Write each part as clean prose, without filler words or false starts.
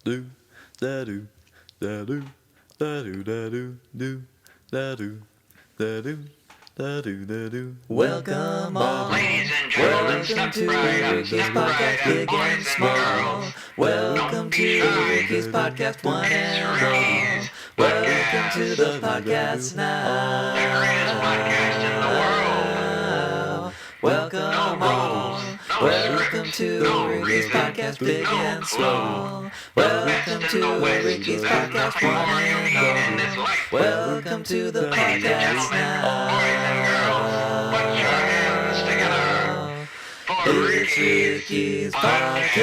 do da do da do da do da do do da do da do da do da do. Welcome on, welcome to Ricky's podcast, big and small. Welcome to Ricky's podcast, one and all. Welcome to the podcast now. Welcome on, welcome to Ricky's podcast, big and small. Welcome to Ricky's podcast, one and all. Welcome to the podcast now. It's Ricky's podcast.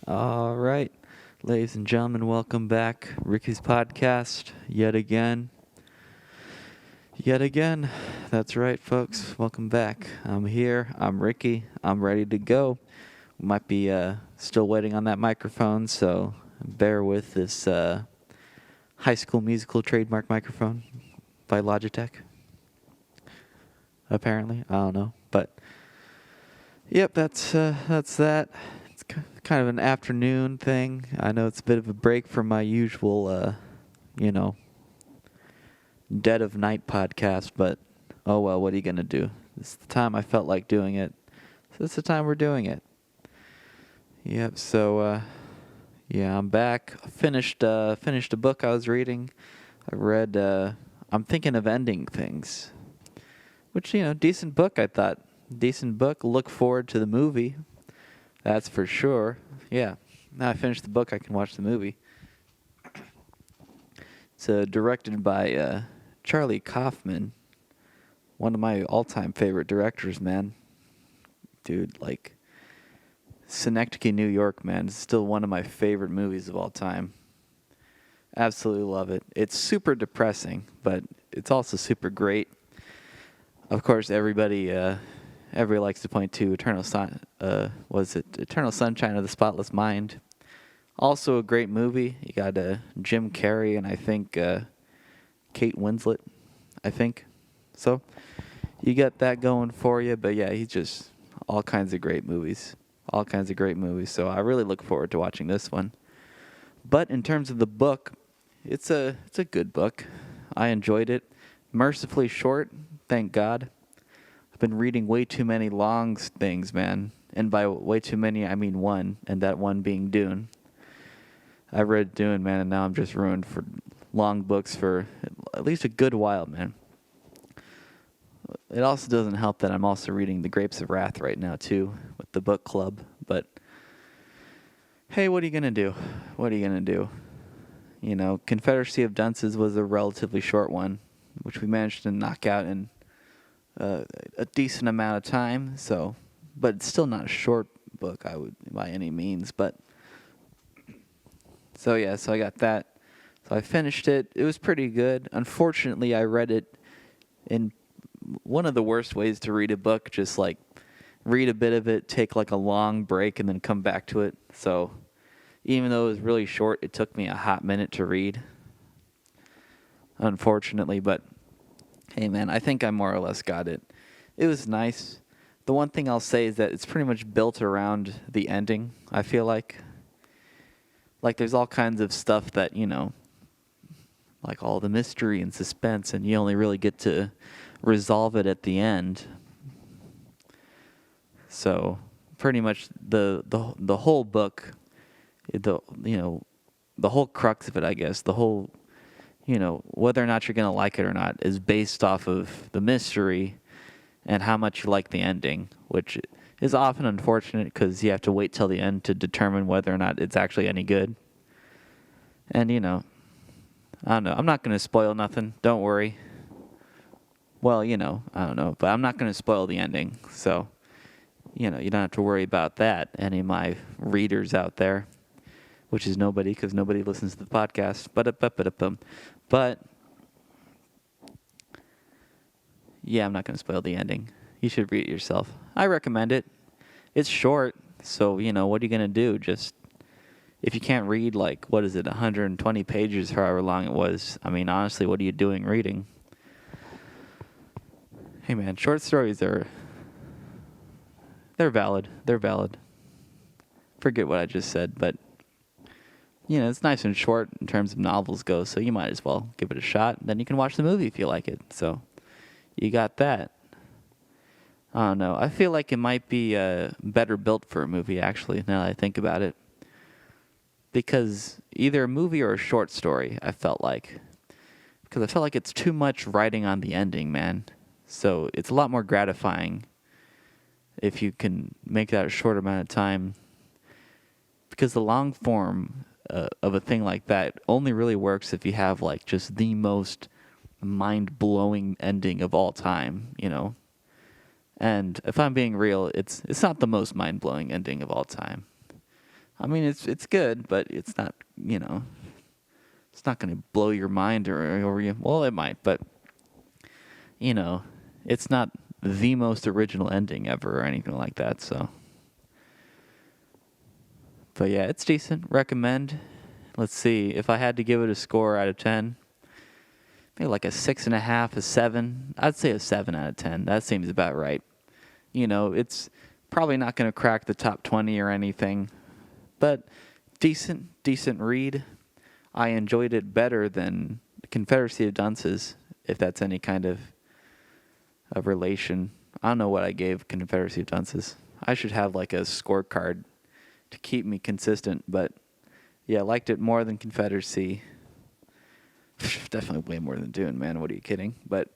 All right, ladies and gentlemen, welcome back. Ricky's podcast, yet again. That's right, folks. Welcome back. I'm here. I'm Ricky. I'm ready to go. Might be still waiting on that microphone, so bear with this High School Musical trademark microphone by Logitech. Apparently, I don't know, but yep, that's that. It's kind of an afternoon thing. I know it's a bit of a break from my usual, dead of night podcast, but oh well, what are you gonna do? This is the time I felt like doing it, so it's the time we're doing it. Yep. So, yeah, I'm back. Finished a book I was reading. I read. I'm thinking of ending things, which decent book. I thought decent book. Look forward to the movie. That's for sure. Yeah. Now I finished the book, I can watch the movie. It's directed by Charlie Kaufman, one of my all-time favorite directors, man. Dude, like, Synecdoche, New York, man, is still one of my favorite movies of all time. Absolutely love it. It's super depressing, but it's also super great. Of course, everybody likes to point to Eternal Sunshine of the Spotless Mind. Also a great movie. You got Jim Carrey and I think Kate Winslet, I think. So you got that going for you. But yeah, he's just all kinds of great movies. So I really look forward to watching this one. But in terms of the book, it's a good book. I enjoyed it. Mercifully short, thank God. I've been reading way too many long things, man. And by way too many, I mean one, and that one being Dune. I read Dune, man, and now I'm just ruined for long books for at least a good while, man. It also doesn't help that I'm also reading The Grapes of Wrath right now, too, with the book club. But, hey, what are you going to do? Confederacy of Dunces was a relatively short one, which we managed to knock out in a decent amount of time. So, but it's still not a short book, I would by any means. But so yeah, so I got that. So I finished it. It was pretty good. Unfortunately, I read it in one of the worst ways to read a book. Just like read a bit of it, take like a long break, and then come back to it. So even though it was really short, it took me a hot minute to read. Unfortunately, but hey, man, I think I more or less got it. It was nice. The one thing I'll say is that it's pretty much built around the ending, I feel like. Like, there's all kinds of stuff that, like all the mystery and suspense, and you only really get to resolve it at the end. So, pretty much the whole book, the whole crux of it, I guess, the whole, whether or not you're going to like it or not, is based off of the mystery and how much you like the ending, which is often unfortunate because you have to wait till the end to determine whether or not it's actually any good. And, I don't know. I'm not going to spoil nothing. Don't worry. Well, I don't know. But I'm not going to spoil the ending. So, you don't have to worry about that, any of my readers out there, which is nobody because nobody listens to the podcast. But yeah, I'm not going to spoil the ending. You should read it yourself. I recommend it. It's short, so, what are you going to do? Just, if you can't read, 120 pages, however long it was, I mean, honestly, what are you doing reading? Hey, man, short stories they're valid. forget what I just said, but it's nice and short in terms of novels go, so you might as well give it a shot. Then you can watch the movie if you like it. So you got that. I don't know. I feel like it might be better built for a movie, actually, now that I think about it. Because either a movie or a short story, I felt like. Because I felt like it's too much writing on the ending, man. So it's a lot more gratifying if you can make that a short amount of time. Because the long form of a thing like that only really works if you have like just the most mind-blowing ending of all time, And if I'm being real, it's not the most mind-blowing ending of all time. I mean, it's good, but it's not, it's not going to blow your mind or you. Well, it might, but it's not the most original ending ever or anything like that. So, but yeah, it's decent. Recommend. Let's see. If I had to give it a score out of 10, maybe like a 6.5, a 7. I'd say a 7 out of 10. That seems about right. It's probably not going to crack the top 20 or anything, but decent read. I enjoyed it better than Confederacy of Dunces, if that's any kind of relation. I don't know what I gave Confederacy of Dunces. I should have like a scorecard to keep me consistent, but yeah, I liked it more than Confederacy. Definitely way more than Dune, man. What are you kidding? But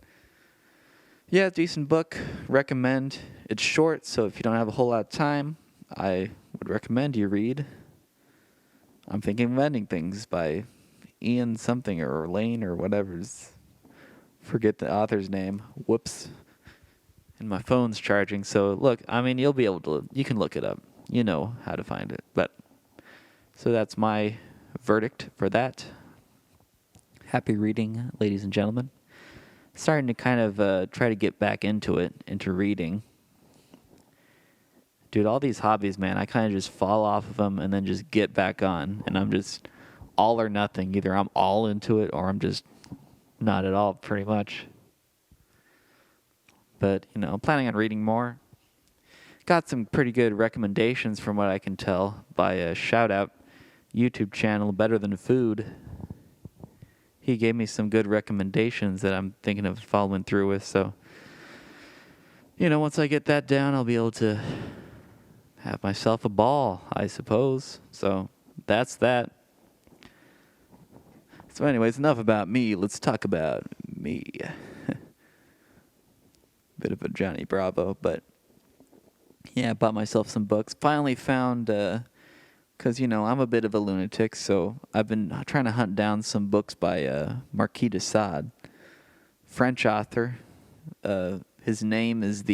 yeah, decent book. Recommend. It's short, so if you don't have a whole lot of time, I would recommend you read I'm Thinking of Ending Things by Ian something or Lane or whatever's. Forget the author's name. Whoops. And my phone's charging, so look, I mean, you'll be able to, you can look it up. You know how to find it. But so that's my verdict for that. Happy reading, ladies and gentlemen. Starting to kind of try to get back into reading. Dude, all these hobbies, man, I kind of just fall off of them and then just get back on. And I'm just all or nothing. Either I'm all into it or I'm just not at all, pretty much. But, I'm planning on reading more. Got some pretty good recommendations from what I can tell by a shout-out YouTube channel, Better Than Food. He gave me some good recommendations that I'm thinking of following through with. So, once I get that down, I'll be able to have myself a ball, I suppose. So that's that. So anyways, enough about me. Let's talk about me. Bit of a Johnny Bravo, but yeah, I bought myself some books. Finally found, because, I'm a bit of a lunatic, so I've been trying to hunt down some books by Marquis de Sade, French author. His name is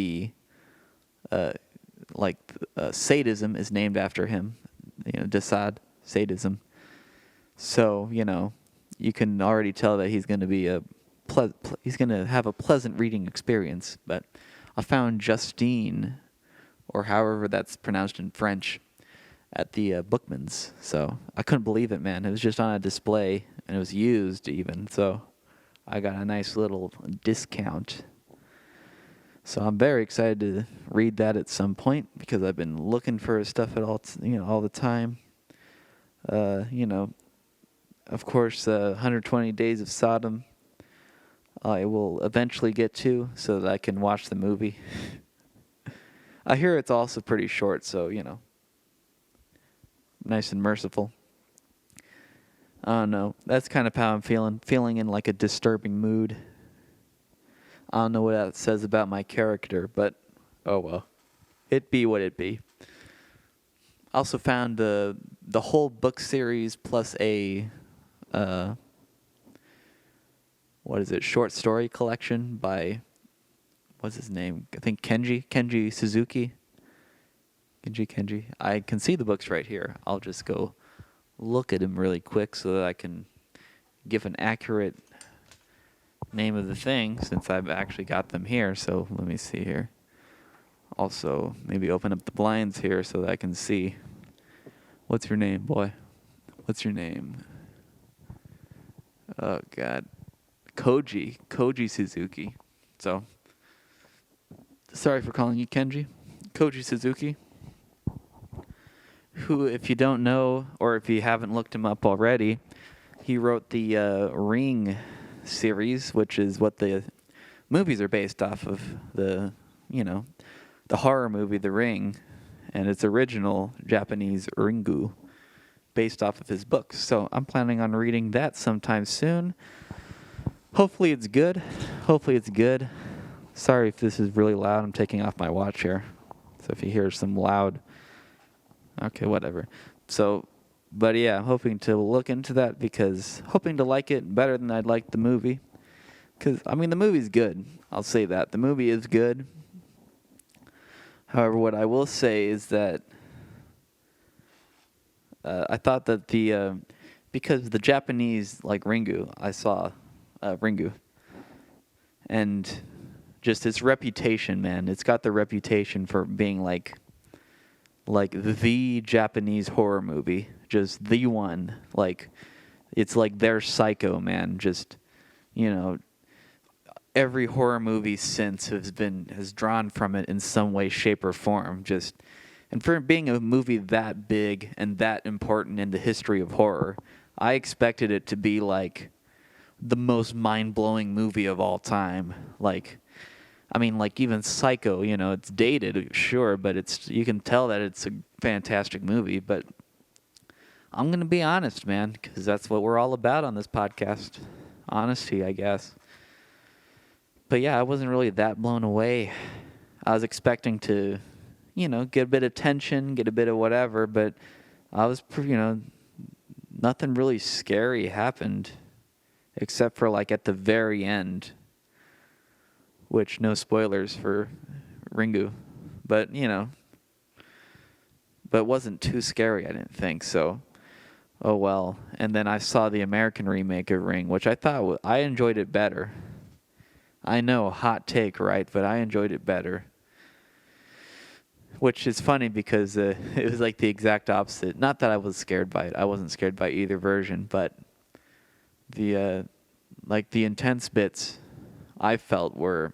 sadism is named after him, de Sade, sadism. So, you can already tell that he's going to be he's going to have a pleasant reading experience. But I found Justine, or however that's pronounced in French, at the Bookman's. So I couldn't believe it, man. It was just on a display, and it was used even. So I got a nice little discount. So I'm very excited to read that at some point because I've been looking for his stuff all the time. Of course, 120 Days of Sodom I will eventually get to so that I can watch the movie. I hear it's also pretty short, so, nice and merciful. I don't know. That's kind of how I'm feeling. Feeling in like a disturbing mood. I don't know what that says about my character, but oh well. It be what it be. Also found the whole book series plus a short story collection by, what's his name? I think Kenji Suzuki. Kenji. I can see the books right here. I'll just go look at them really quick so that I can give an accurate name of the thing since I've actually got them here. So let me see here. Also, maybe open up the blinds here so that I can see. What's your name, boy? What's your name? Oh, God. Koji Suzuki. So, sorry for calling you Kenji. Koji Suzuki, who, if you don't know, or if you haven't looked him up already, he wrote the Ring series, which is what the movies are based off of. The horror movie The Ring, and it's original Japanese Ringu, based off of his books. So I'm planning on reading that sometime soon. Hopefully it's good. Sorry if this is really loud. I'm taking off my watch here. So if you hear some loud, okay, whatever. So, but yeah, I'm hoping to look into that hoping to like it better than I'd like the movie. Because, I mean, the movie's good. I'll say that. The movie is good. However, what I will say is that I thought that because the Japanese, like Ringu, I saw Ringu. And just its reputation, man. It's got the reputation for being like the Japanese horror movie. Just the one. Like, it's like their Psycho, man. Just, every horror movie since has drawn from it in some way, shape, or form. And for being a movie that big and that important in the history of horror, I expected it to be like the most mind-blowing movie of all time. Like even Psycho, it's dated, sure, but you can tell that it's a fantastic movie. But I'm gonna be honest, man, because that's what we're all about on this podcast. Honesty, I guess. But yeah, I wasn't really that blown away. I was expecting to, get a bit of tension, get a bit of whatever, but I was, nothing really scary happened, except for like at the very end, which no spoilers for Ringu, but but it wasn't too scary, I didn't think, so oh well. And then I saw the American remake of Ring, which I thought I enjoyed it better. I know, hot take, right? But I enjoyed it better. Which is funny because it was like the exact opposite. Not that I was scared by it. I wasn't scared by either version, but the intense bits I felt were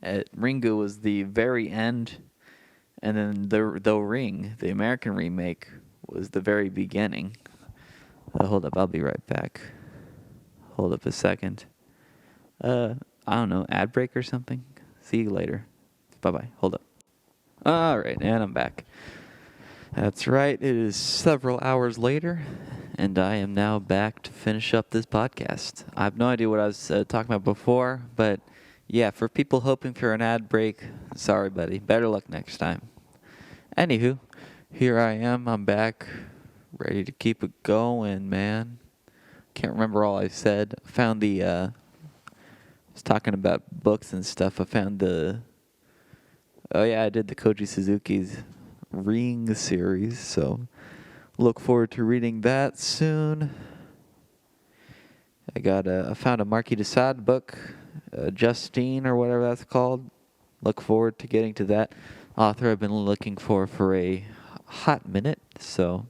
at Ringu was the very end, and then the Ring, the American remake, was the very beginning. Hold up, I'll be right back. Hold up a second. I don't know, ad break or something? See you later. Bye-bye. Hold up. All right, and I'm back. That's right. It is several hours later, and I am now back to finish up this podcast. I have no idea what I was talking about before, but yeah, for people hoping for an ad break, sorry, buddy. Better luck next time. Anywho, here I am. I'm back, ready to keep it going, man. Can't remember all I said. Found I was talking about books and stuff. I found I did the Koji Suzuki's Ring series, so look forward to reading that soon. I found a Marquis de Sade book, Justine or whatever that's called. Look forward to getting to that author I've been looking for a hot minute, so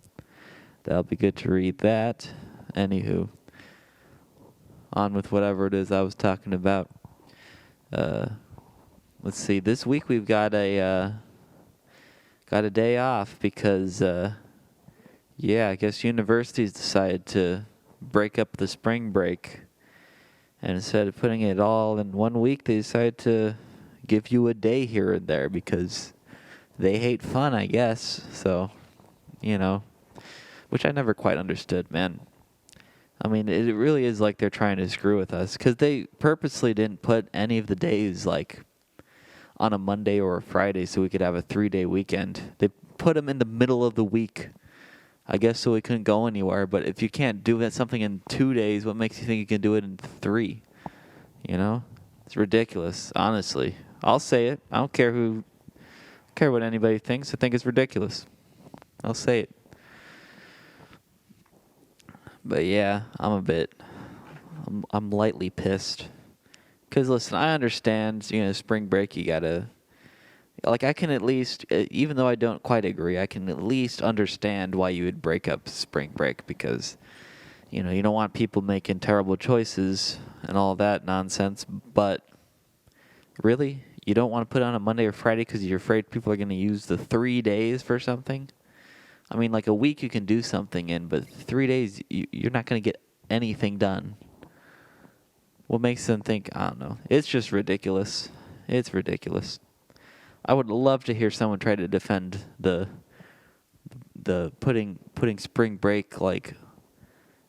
that'll be good to read that. Anywho, on with whatever it is I was talking about. Let's see. This week we've got a day off because, I guess universities decided to break up the spring break, and instead of putting it all in 1 week, they decided to give you a day here and there because they hate fun, I guess. So, which I never quite understood, man. I mean, it really is like they're trying to screw with us because they purposely didn't put any of the days like on a Monday or a Friday so we could have a 3-day weekend. They put them in the middle of the week, I guess, so we couldn't go anywhere. But if you can't do something in 2 days, what makes you think you can do it in 3? It's ridiculous, honestly. I'll say it. I don't care what anybody thinks. I think it's ridiculous. I'll say it. But yeah, I'm lightly pissed. Because listen, I understand, spring break, you gotta, I can at least, even though I don't quite agree, I can at least understand why you would break up spring break because, you don't want people making terrible choices and all that nonsense. But really, you don't want to put on a Monday or Friday because you're afraid people are going to use the 3 days for something? I mean, like a week you can do something in, but 3 days you're not going to get anything done. What makes them think? I don't know. It's just ridiculous. It's ridiculous. I would love to hear someone try to defend the putting spring break like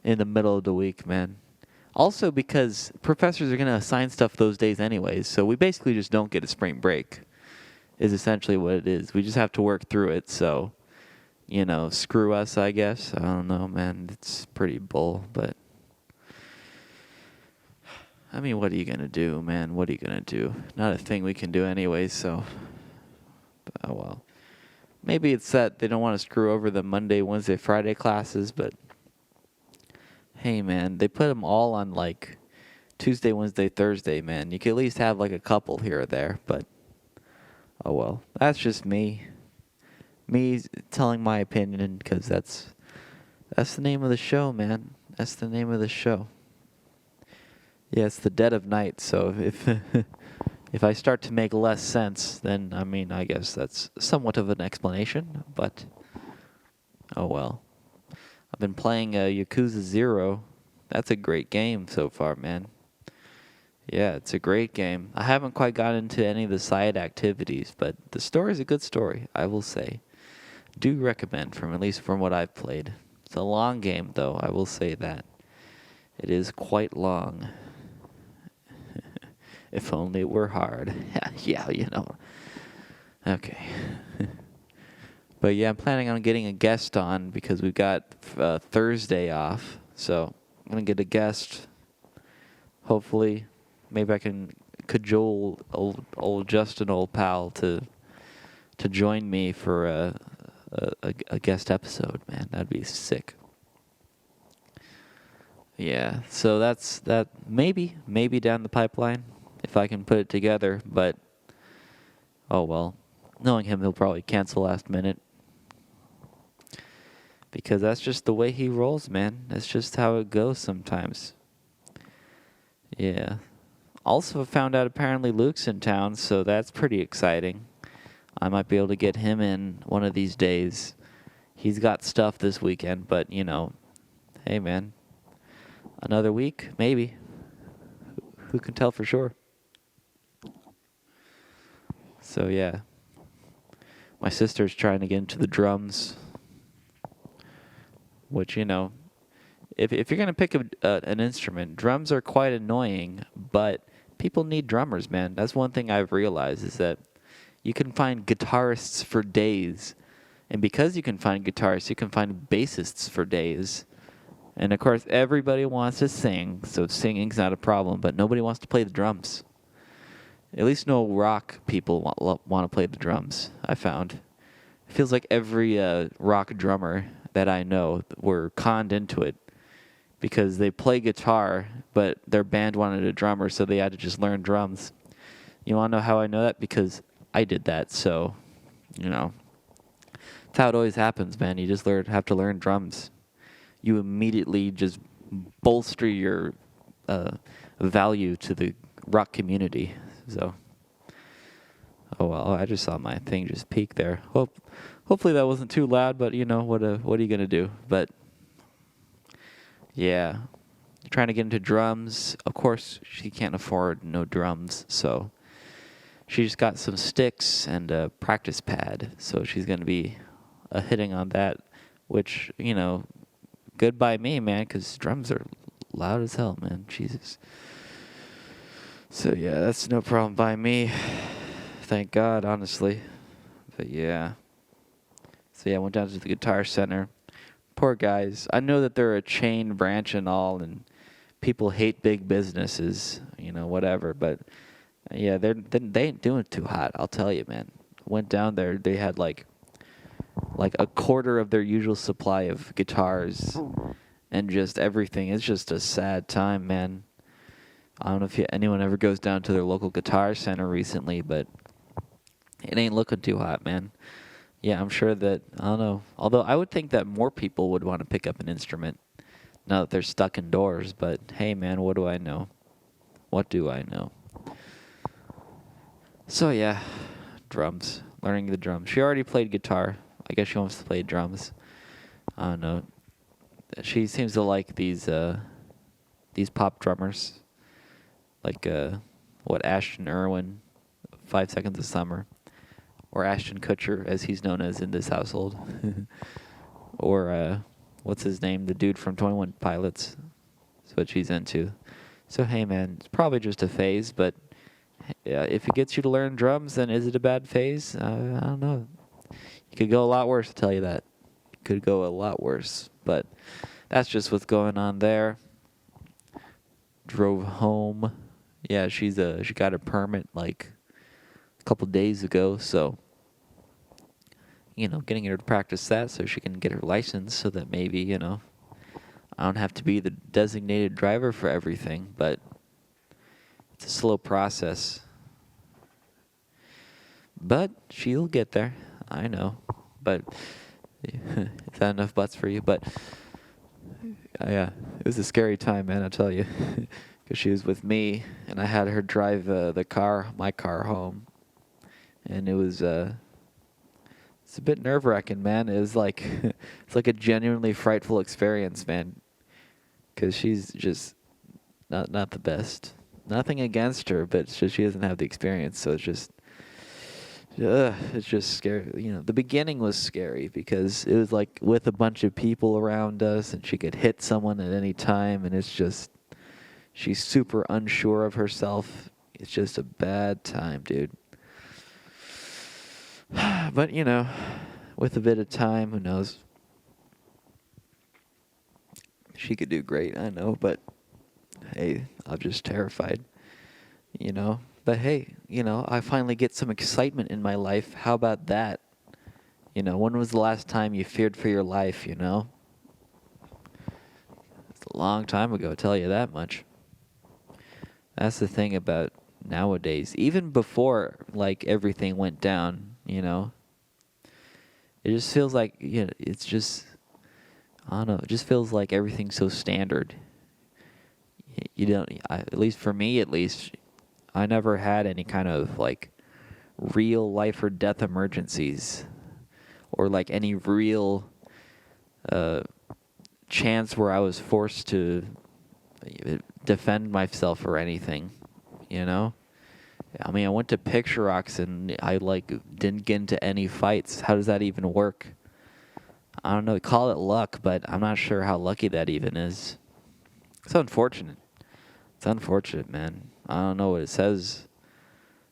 in the middle of the week, man. Also because professors are going to assign stuff those days anyways, so we basically just don't get a spring break. Is essentially what it is. We just have to work through it, so screw us, I guess. I don't know, man. It's pretty bull, but I mean, what are you going to do, man? What are you going to do? Not a thing we can do anyways, so oh well. Maybe it's that they don't want to screw over the Monday, Wednesday, Friday classes, but hey, man, they put them all on like Tuesday, Wednesday, Thursday, man. You could at least have like a couple here or there, but oh well. That's just me. Me telling my opinion because that's the name of the show, man. That's the name of the show. Yeah, it's the dead of night, so if if I start to make less sense, then I mean, I guess that's somewhat of an explanation, but oh well. I've been playing Yakuza 0. That's a great game so far, man. Yeah, it's a great game. I haven't quite gotten into any of the side activities, but the story is a good story, I will say. Do recommend, at least from what I've played. It's a long game, though, I will say that. It is quite long. If only it were hard. Yeah, Okay. But yeah, I'm planning on getting a guest on because we've got Thursday off. So I'm going to get a guest. Hopefully, maybe I can cajole old Justin, old pal, to join me for a guest episode, man. That'd be sick. Yeah, so that's that. Maybe down the pipeline if I can put it together. But oh well, knowing him, he'll probably cancel last minute because that's just the way he rolls, man. That's just how it goes sometimes. Yeah. Also found out apparently Luke's in town, so that's pretty exciting. I might be able to get him in one of these days. He's got stuff this weekend, but hey man, another week, maybe. Who can tell for sure? So yeah. My sister's trying to get into the drums, which, if you're going to pick an instrument, drums are quite annoying, but people need drummers, man. That's one thing I've realized is that you can find guitarists for days. And because you can find guitarists, you can find bassists for days. And of course, everybody wants to sing, so singing's not a problem, but nobody wants to play the drums. At least no rock people want to play the drums, I found. It feels like every rock drummer that I know were conned into it because they play guitar, but their band wanted a drummer, so they had to just learn drums. You want to know how I know that? Because I did that, so, that's how it always happens, man. You just have to learn drums. You immediately just bolster your value to the rock community. So, oh well, I just saw my thing just peak there. Hopefully that wasn't too loud, but what are you gonna do? But yeah, trying to get into drums. Of course, she can't afford no drums, so she just got some sticks and a practice pad. So she's gonna be hitting on that, which good by me, man, because drums are loud as hell, man. Jesus. So yeah, that's no problem by me. Thank God, honestly. But yeah. So yeah, I went down to the Guitar Center. Poor guys. I know that they're a chain branch and all, and people hate big businesses, whatever. But yeah, they ain't doing it too hot. I'll tell you, man. Went down there, they had like a quarter of their usual supply of guitars and just everything. It's just a sad time, man. I don't know if anyone ever goes down to their local Guitar Center recently, but it ain't looking too hot, man. Yeah, I'm sure that, I don't know. Although I would think that more people would want to pick up an instrument now that they're stuck indoors. But hey, man, what do I know? What do I know? So yeah, drums. Learning the drums. She already played guitar. I guess she wants to play drums. I don't know. She seems to like these pop drummers, like what Ashton Irwin, 5 Seconds of Summer, or Ashton Kutcher, as he's known as in this household, or what's his name, the dude from 21 Pilots. That's what she's into. So hey, man, it's probably just a phase, but if it gets you to learn drums, then is it a bad phase? I don't know. You could go a lot worse, to tell you that. It could go a lot worse, but that's just what's going on there. Drove home. Yeah, she got her permit like a couple days ago, so getting her to practice that so she can get her license, so that maybe I don't have to be the designated driver for everything, but it's a slow process. But she'll get there. I know. But is that enough butts for you? But yeah, it was a scary time, man, I'll tell you. Because she was with me, and I had her drive my car home. And it was it's a bit nerve-wracking, man. It was like it's like a genuinely frightful experience, man. Because she's just not the best. Nothing against her, but it's just she doesn't have the experience, so it's just scary. The beginning was scary because it was like with a bunch of people around us, and she could hit someone at any time, and it's just she's super unsure of herself. It's just a bad time, dude. But with a bit of time, who knows? She could do great, I know, but hey, I'm just terrified, But hey, I finally get some excitement in my life. How about that? When was the last time you feared for your life, It's a long time ago, I'll tell you that much. That's the thing about nowadays. Even before, like, everything went down, it just feels like, it's just, I don't know, it just feels like everything's so standard. At least for me, I never had any kind of, like, real life or death emergencies, or like any real chance where I was forced to defend myself or anything, I mean, I went to Picture Rocks and I didn't get into any fights. How does that even work? I don't know. Call it luck, but I'm not sure how lucky that even is. It's unfortunate. It's unfortunate, man. I don't know what it says.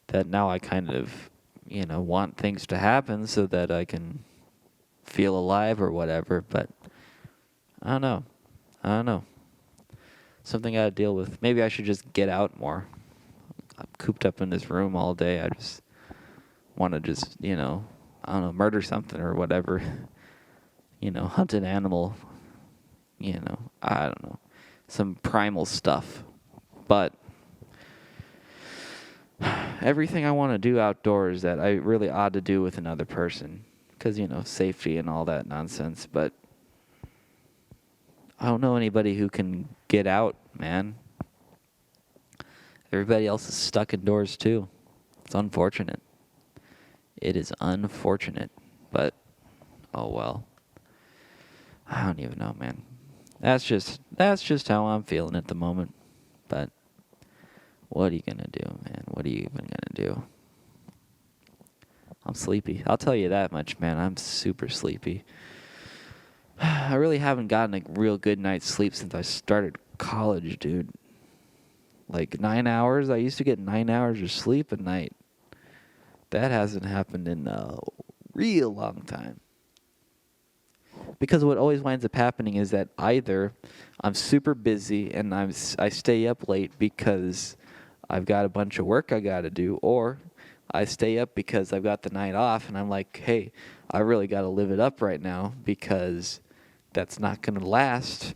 That now I kind of, want things to happen so that I can feel alive or whatever, but I don't know. Something I gotta deal with. Maybe I should just get out more. I'm cooped up in this room all day. I just want to murder something or whatever. Hunt an animal. I don't know. Some primal stuff. But everything I want to do outdoors that I really ought to do with another person. Because, safety and all that nonsense. But I don't know anybody who can get out, man. Everybody else is stuck indoors, too. It's unfortunate. It is unfortunate. But, oh well. I don't even know, man. That's just how I'm feeling at the moment. But what are you gonna do, man? What are you even gonna do? I'm sleepy. I'll tell you that much, man. I'm super sleepy. I really haven't gotten a real good night's sleep since I started college, dude. Like 9 hours. I used to get 9 hours of sleep a night. That hasn't happened in a real long time. Because what always winds up happening is that either I'm super busy and I stay up late because I've got a bunch of work I got to do, or I stay up because I've got the night off and I'm like, hey, I really got to live it up right now because that's not going to last.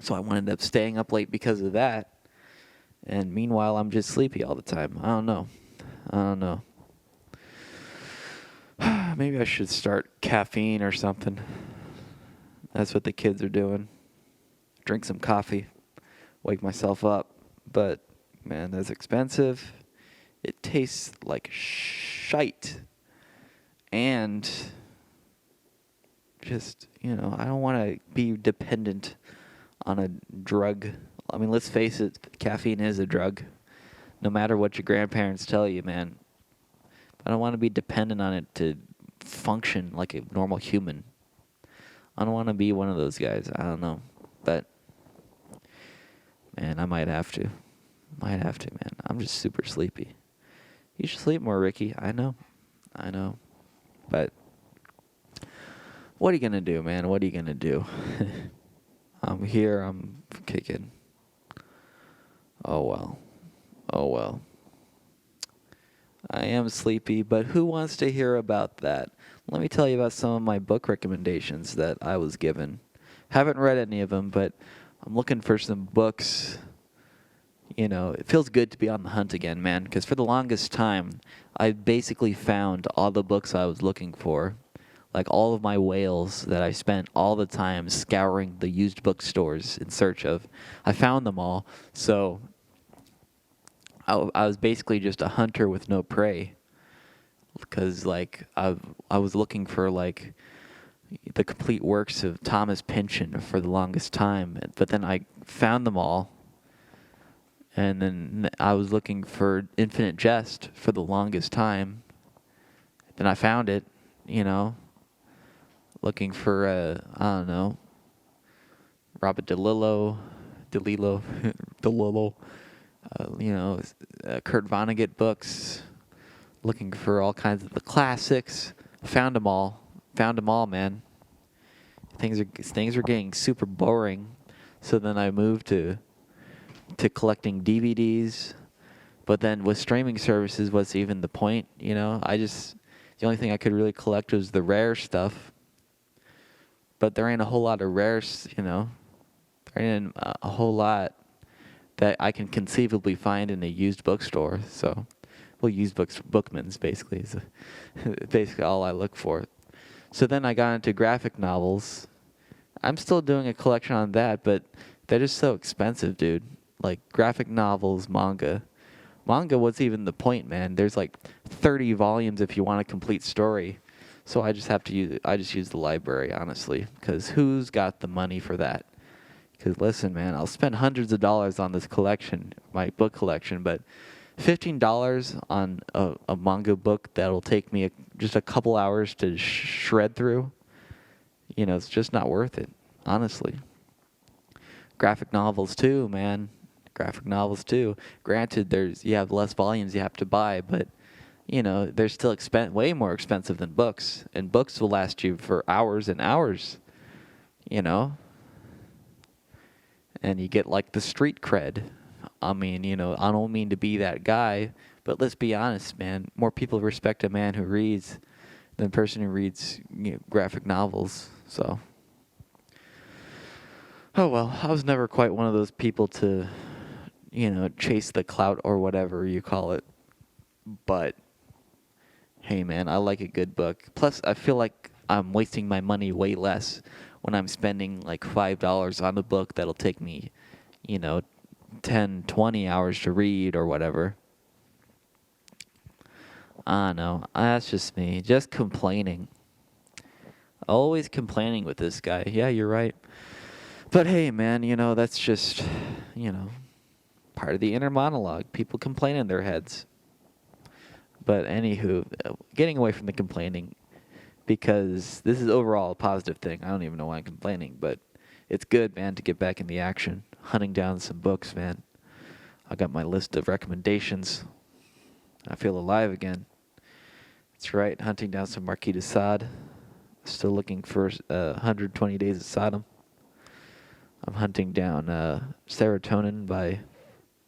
So I wound up staying up late because of that. And meanwhile, I'm just sleepy all the time. I don't know. Maybe I should start caffeine or something. That's what the kids are doing. Drink some coffee. Wake myself up. But, man, that's expensive. It tastes like shite. And just, I don't want to be dependent on a drug. I mean, let's face it, caffeine is a drug. No matter what your grandparents tell you, man. I don't want to be dependent on it to function like a normal human. I don't want to be one of those guys. I don't know. But, man, I might have to. Might have to, man. I'm just super sleepy. You should sleep more, Ricky. I know. But what are you going to do, man? What are you going to do? I'm here. I'm kicking. Oh, well. I am sleepy, but who wants to hear about that? Let me tell you about some of my book recommendations that I was given. Haven't read any of them, but I'm looking for some books. It feels good to be on the hunt again, man, because for the longest time, I basically found all the books I was looking for. Like all of my whales that I spent all the time scouring the used bookstores in search of. I found them all, so I was basically just a hunter with no prey, because I was looking for the complete works of Thomas Pynchon for the longest time, but then I found them all, and then I was looking for Infinite Jest for the longest time. Then I found it, looking for I don't know, Robert DeLillo. Kurt Vonnegut books, looking for all kinds of the classics. Found them all, man. Things are getting super boring, so then I moved to collecting DVDs. But then with streaming services, what's even the point? The only thing I could really collect was the rare stuff. But there ain't a whole lot of rares, there ain't a whole lot that I can conceivably find in a used bookstore. So, used Bookman's basically is basically all I look for. So then I got into graphic novels. I'm still doing a collection on that, but they're just so expensive, dude. Like graphic novels, manga. Manga, what's even the point, man? There's 30 volumes if you want a complete story. So I just use the library, honestly, because who's got the money for that? Because listen, man, I'll spend hundreds of dollars on this collection, my book collection, but $15 on a manga book that'll take me just a couple hours to shred through, it's just not worth it, honestly. Graphic novels too, man. Graphic novels too. Granted, you have less volumes you have to buy, but they're still way more expensive than books, and books will last you for hours and hours, And you get the street cred. I mean, I don't mean to be that guy, but let's be honest, man. More people respect a man who reads than a person who reads graphic novels. So, oh well, I was never quite one of those people to, chase the clout or whatever you call it. But, hey man, I like a good book. Plus, I feel like I'm wasting my money way less when I'm spending $5 on a book that'll take me, 10, 20 hours to read or whatever. I don't know. That's just me. Just complaining. Always complaining with this guy. Yeah, you're right. But hey, man, that's just, part of the inner monologue. People complain in their heads. But anywho, getting away from the complaining, because this is overall a positive thing. I don't even know why I'm complaining, but it's good, man, to get back in the action. Hunting down some books, man. I got my list of recommendations. I feel alive again. That's right, hunting down some Marquis de Sade. Still looking for 120 Days of Sodom. I'm hunting down Serotonin by,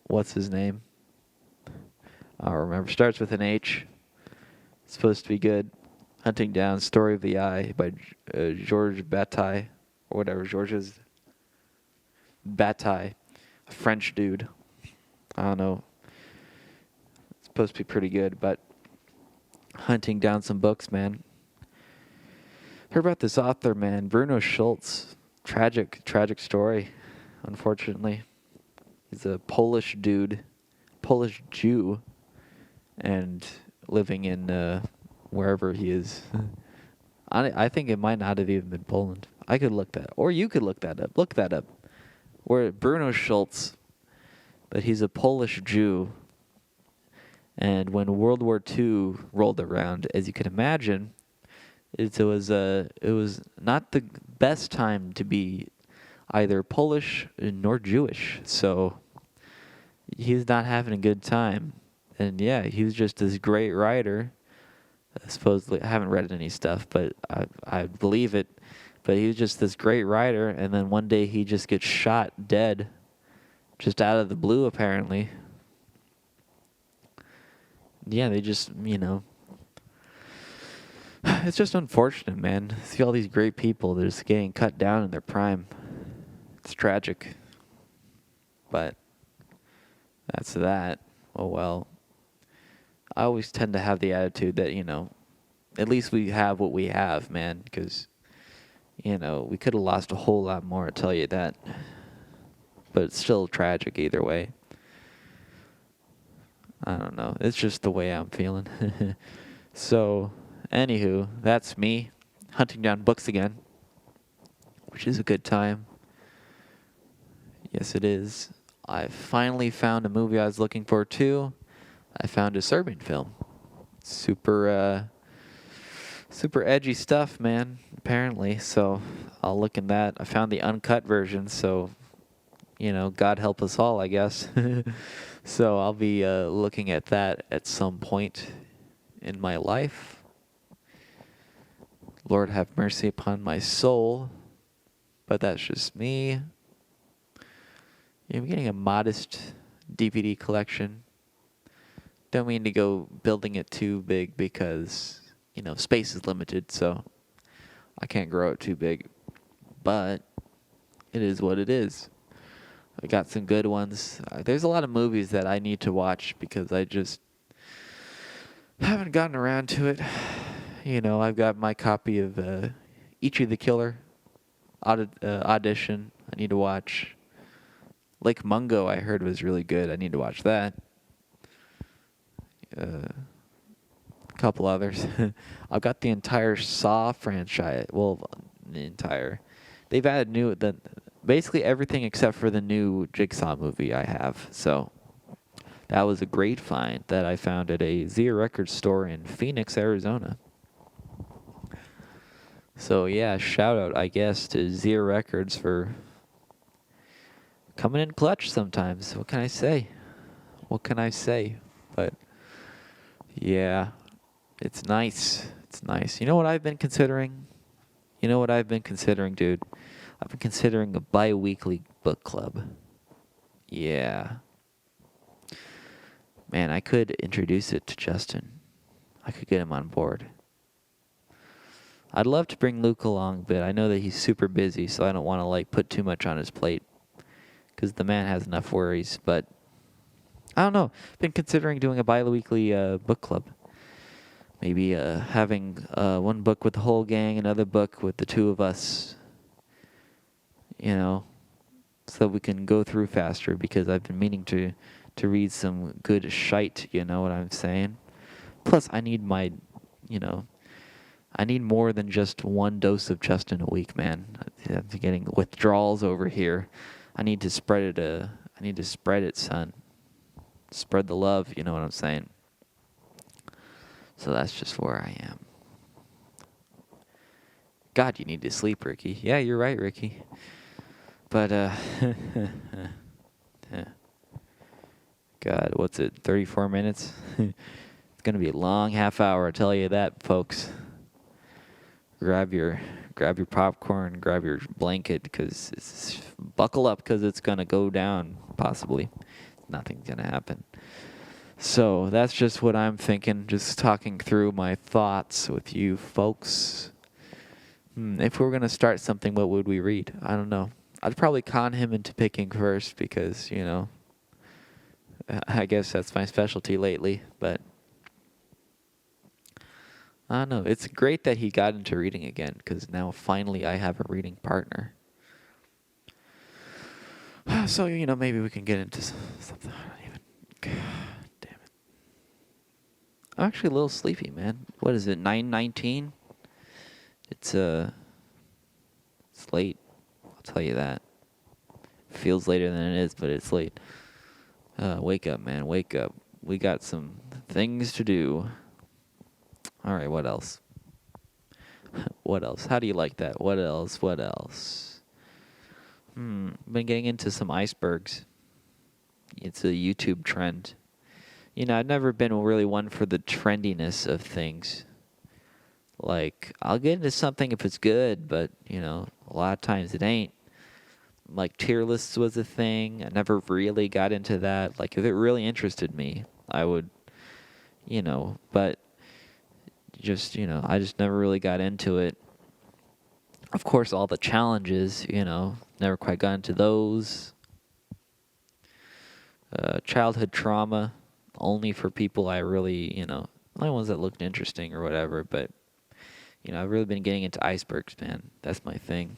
what's his name? I don't remember. Starts with an H. It's supposed to be good. Hunting down Story of the Eye by Georges Bataille, or whatever. Georges Bataille, a French dude. I don't know. It's supposed to be pretty good, but hunting down some books, man. Heard about this author, man, Bruno Schulz. Tragic story, unfortunately. He's a Polish dude, Polish Jew, and living in wherever he is. I think it might not have even been Poland. I could look that, or you could look that up. Look that up. Or Bruno Schultz, but he's a Polish Jew. And when World War II rolled around, as you can imagine, it was not the best time to be either Polish nor Jewish. So he's not having a good time. And yeah, he was just this great writer. Supposedly, I haven't read any stuff, but I believe it. But he was just this great writer, and then one day he just gets shot dead, just out of the blue, apparently. Yeah, they just, it's just unfortunate, man. See all these great people, they're just getting cut down in their prime. It's tragic. But that's that. Oh well. I always tend to have the attitude that, at least we have what we have, man, because, we could have lost a whole lot more, I'll tell you that. But it's still tragic either way. I don't know. It's just the way I'm feeling. So, anywho, that's me hunting down books again, which is a good time. Yes, it is. I finally found a movie I was looking for, too. I found a Serbian film. Super edgy stuff, man, apparently. So I'll look in that. I found the uncut version, so, God help us all, I guess. So I'll be looking at that at some point in my life. Lord have mercy upon my soul. But that's just me. I'm getting a modest DVD collection. Don't mean to go building it too big because, space is limited, so I can't grow it too big. But it is what it is. I got some good ones. There's a lot of movies that I need to watch because I just haven't gotten around to it. I've got my copy of Ichi the Killer Audition. I need to watch. Lake Mungo, I heard was really good. I need to watch that. A couple others. I've got the entire Saw franchise. Well, the entire. They've added basically everything except for the new Jigsaw movie I have. So that was a great find that I found at a Zia Records store in Phoenix, Arizona. So yeah, shout out, I guess, to Zia Records for coming in clutch sometimes. What can I say? But yeah, it's nice. It's nice. You know what I've been considering? Dude? I've been considering a bi-weekly book club. Yeah. Man, I could introduce it to Justin. I could get him on board. I'd love to bring Luke along, but I know that he's super busy, so I don't want to put too much on his plate. Because the man has enough worries, but I don't know. Been considering doing a bi-weekly book club. Maybe having one book with the whole gang, another book with the two of us. So we can go through faster because I've been meaning to read some good shite, you know what I'm saying? Plus, I need I need more than just one dose of Justin a week, man. I'm getting withdrawals over here. I need to spread it, son. Spread the love, you know what I'm saying? So that's just where I am. God, you need to sleep, Ricky. Yeah, you're right, Ricky. But, God, what's it, 34 minutes? It's going to be a long half hour, I tell you that, folks. Grab your popcorn, grab your blanket, because buckle up, because it's going to go down, possibly. Nothing's going to happen. So that's just what I'm thinking, just talking through my thoughts with you folks. If we were going to start something, what would we read? I don't know. I'd probably con him into picking first because, I guess that's my specialty lately, but I don't know. It's great that he got into reading again because now finally I have a reading partner. So, maybe we can get into something. God damn it. I'm actually a little sleepy, man. What is it, 9:19? It's late. I'll tell you that. Feels later than it is, but it's late. Wake up, man. Wake up. We got some things to do. All right, what else? What else? How do you like that? What else? What else? Been getting into some icebergs. It's a YouTube trend. You know, I've never been really one for the trendiness of things. Like, I'll get into something if it's good, but, you know, a lot of times it ain't. Like, tier lists was a thing. I never really got into that. Like, if it really interested me, I would, you know, but just, you know, I just never really got into it. Of course, all the challenges, you know, never quite got into those. Childhood trauma, only for people I really, you know, only ones that looked interesting or whatever, but, you know, I've really been getting into icebergs, man. That's my thing.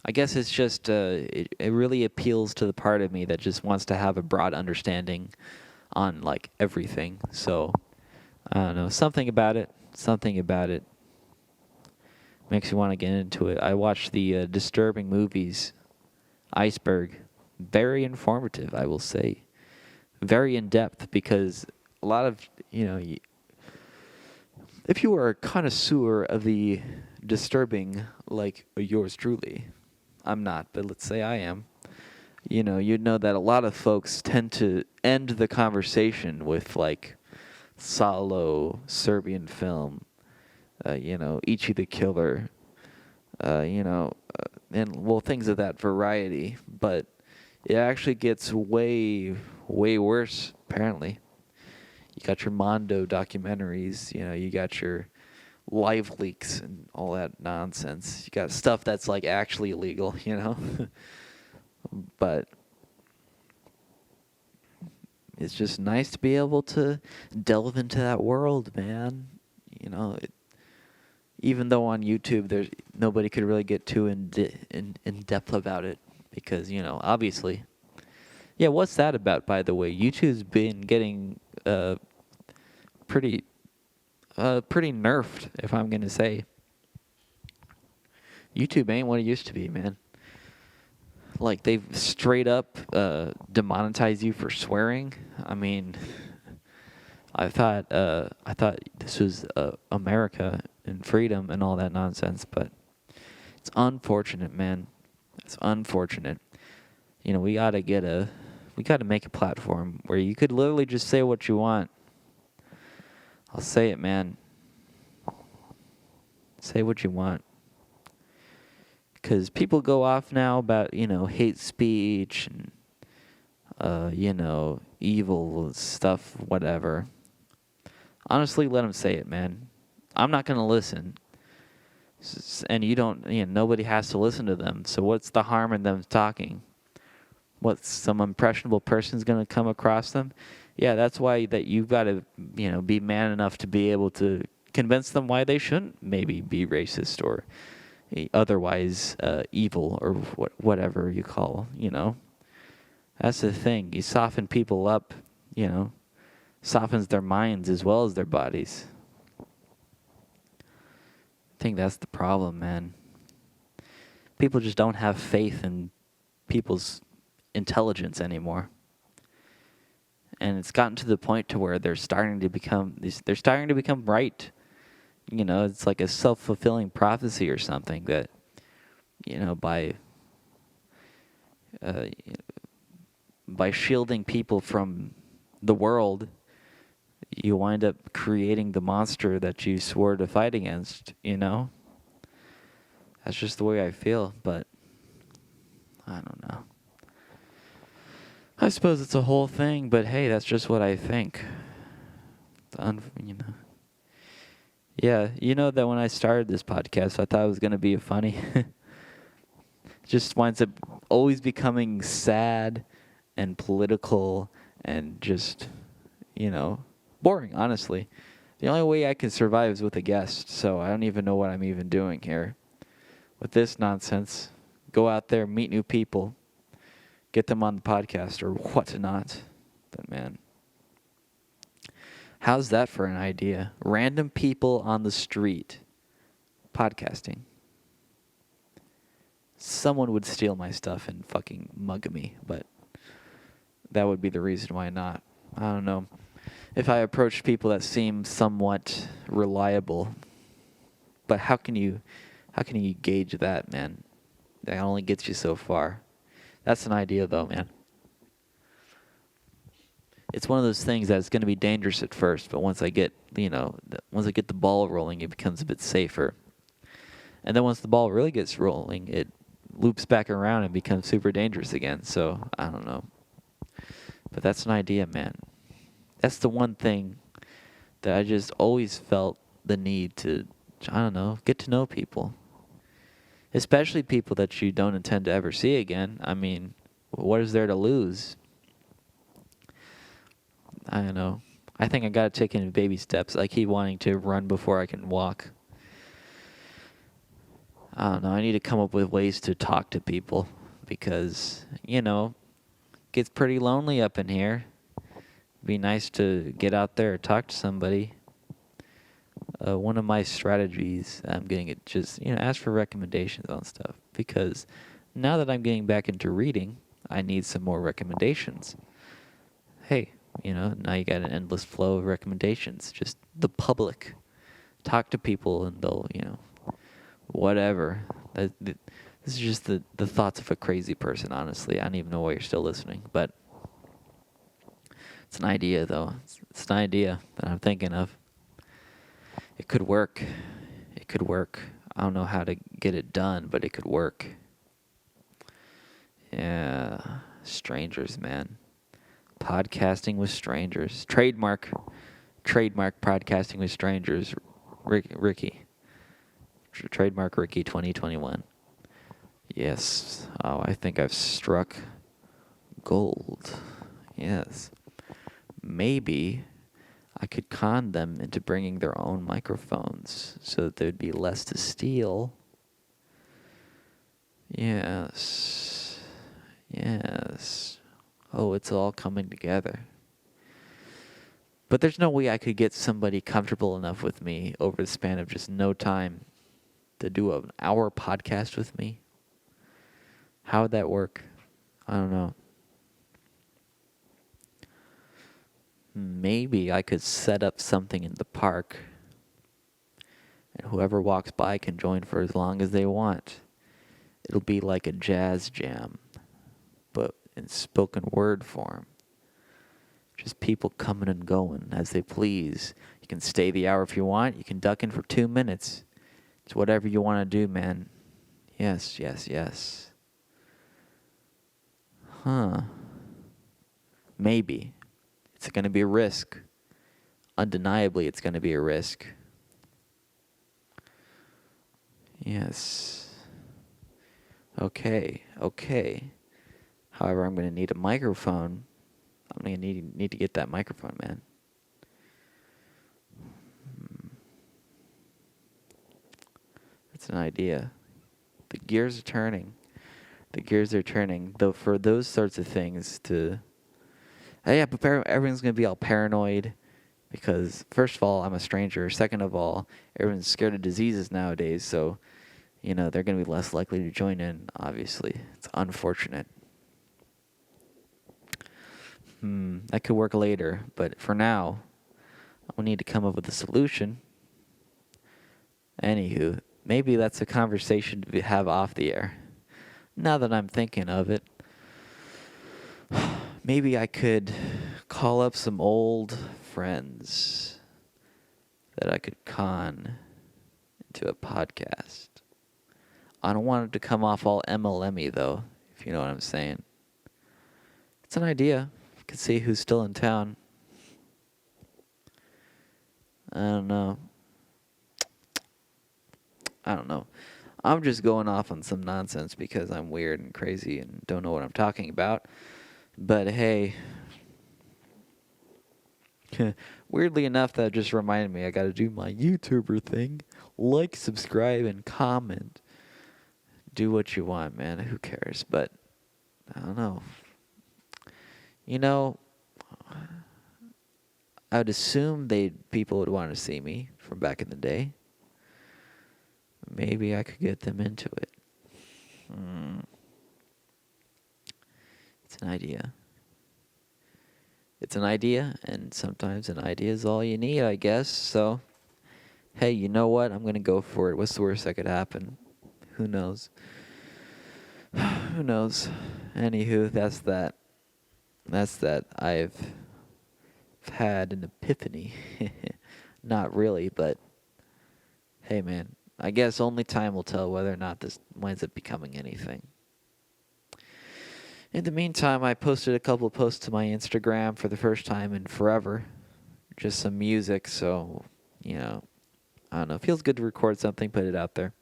I guess it's just, it really appeals to the part of me that just wants to have a broad understanding on, like, everything. So, I don't know, something about it makes you want to get into it. I watched the Disturbing Movies, Iceberg. Very informative, I will say. Very in-depth, because a lot of, you know, if you are a connoisseur of the disturbing, like yours truly, I'm not, but let's say I am, you know, you'd know that a lot of folks tend to end the conversation with, like, Salo, Serbian film, you know, Ichi the Killer, you know, and, well, things of that variety, but it actually gets way, way worse, apparently. You got your Mondo documentaries, you know, you got your live leaks and all that nonsense. You got stuff that's, like, actually illegal, you know? But it's just nice to be able to delve into that world, man. You know, even though on YouTube nobody could really get too in depth about it, because, you know, obviously. Yeah, what's that about, by the way? YouTube's been getting pretty nerfed, if I'm gonna say. YouTube ain't what it used to be, man. Like, they've straight up demonetized you for swearing. I mean, I thought this was America and freedom and all that nonsense, but it's unfortunate, man. It's unfortunate. You know, we gotta make a platform where you could literally just say what you want. I'll say it, man. Say what you want. Because people go off now about, you know, hate speech and, you know, evil stuff, whatever. Honestly, let them say it, man. I'm not going to listen. And nobody has to listen to them. So what's the harm in them talking? What, some impressionable person's going to come across them? Yeah, that's why that you've got to, you know, be man enough to be able to convince them why they shouldn't maybe be racist or otherwise evil or whatever you call, you know. That's the thing. You soften people up, you know, softens their minds as well as their bodies. I think that's the problem, man. People just don't have faith in people's intelligence anymore. And it's gotten to the point to where they're starting to become right. You know, it's like a self-fulfilling prophecy or something that, you know, by shielding people from the world, you wind up creating the monster that you swore to fight against, you know? That's just the way I feel, but I don't know. I suppose it's a whole thing, but hey, that's just what I think. You know. Yeah, you know that when I started this podcast, I thought it was going to be funny. It just winds up always becoming sad and political and just, you know, boring, honestly. The only way I can survive is with a guest, so I don't even know what I'm even doing here. With this nonsense, go out there, meet new people, get them on the podcast or whatnot. But man, how's that for an idea? Random people on the street. podcasting. Someone would steal my stuff and fucking mug me, but that would be the reason why not. I don't know. If I approach people that seem somewhat reliable, but how can you gauge that, man? That only gets you so far. That's an idea, though, man. It's one of those things that's going to be dangerous at first, but once I get the ball rolling, it becomes a bit safer. And then once the ball really gets rolling, it loops back around and becomes super dangerous again. So, I don't know. But that's an idea, man. That's the one thing that I just always felt the need to, I don't know, get to know people. Especially people that you don't intend to ever see again. I mean, what is there to lose? I don't know. I think I gotta take it in baby steps. I keep wanting to run before I can walk. I don't know. I need to come up with ways to talk to people because, it gets pretty lonely up in here. Be nice to get out there and talk to somebody. One of my strategies, I'm getting it just, ask for recommendations on stuff because now that I'm getting back into reading, I need some more recommendations. Hey, now you got an endless flow of recommendations. Just the public. Talk to people and they'll, whatever. This is just the thoughts of a crazy person, honestly. I don't even know why you're still listening, but it's an idea, though. It's an idea that I'm thinking of. It could work. It could work. I don't know how to get it done, but it could work. Yeah. Strangers, man. Podcasting with strangers. Trademark podcasting with strangers. Ricky. Trademark Ricky 2021. Yes. Oh, I think I've struck gold. Yes. Maybe I could con them into bringing their own microphones so that there'd be less to steal. Yes. Yes. Oh, it's all coming together. But there's no way I could get somebody comfortable enough with me over the span of just no time to do an hour podcast with me. How would that work? I don't know. Maybe I could set up something in the park and whoever walks by can join for as long as they want. It'll be like a jazz jam, but in spoken word form. Just people coming and going as they please. You can stay the hour if you want. You can duck in for 2 minutes. It's whatever you want to do, man. Yes, yes, yes. Huh. Maybe. It's going to be a risk. Undeniably, it's going to be a risk. Yes. Okay. However, I'm going to need a microphone. I'm going to need to get that microphone, man. That's an idea. The gears are turning. Though for those sorts of things everyone's going to be all paranoid because, first of all, I'm a stranger. Second of all, everyone's scared of diseases nowadays, so, they're going to be less likely to join in, obviously. It's unfortunate. That could work later, but for now, we need to come up with a solution. Anywho, maybe that's a conversation to have off the air. Now that I'm thinking of it, maybe I could call up some old friends that I could con into a podcast. I don't want it to come off all MLM-y, though, if you know what I'm saying. It's an idea. You can see who's still in town. I don't know. I'm just going off on some nonsense because I'm weird and crazy and don't know what I'm talking about. But hey, weirdly enough, that just reminded me I got to do my YouTuber thing. Like, subscribe, and comment. Do what you want, man. Who cares? But I don't know. I would assume people would want to see me from back in the day. maybe I could get them into it. It's an idea. It's an idea, and sometimes an idea is all you need, I guess. So, hey, you know what? I'm going to go for it. What's the worst that could happen? Who knows? Who knows? Anywho, that's that. That's that. I've had an epiphany. Not really, but hey, man. I guess only time will tell whether or not this winds up becoming anything. In the meantime, I posted a couple of posts to my Instagram for the first time in forever. Just some music, so, you know, I don't know. It feels good to record something, put it out there.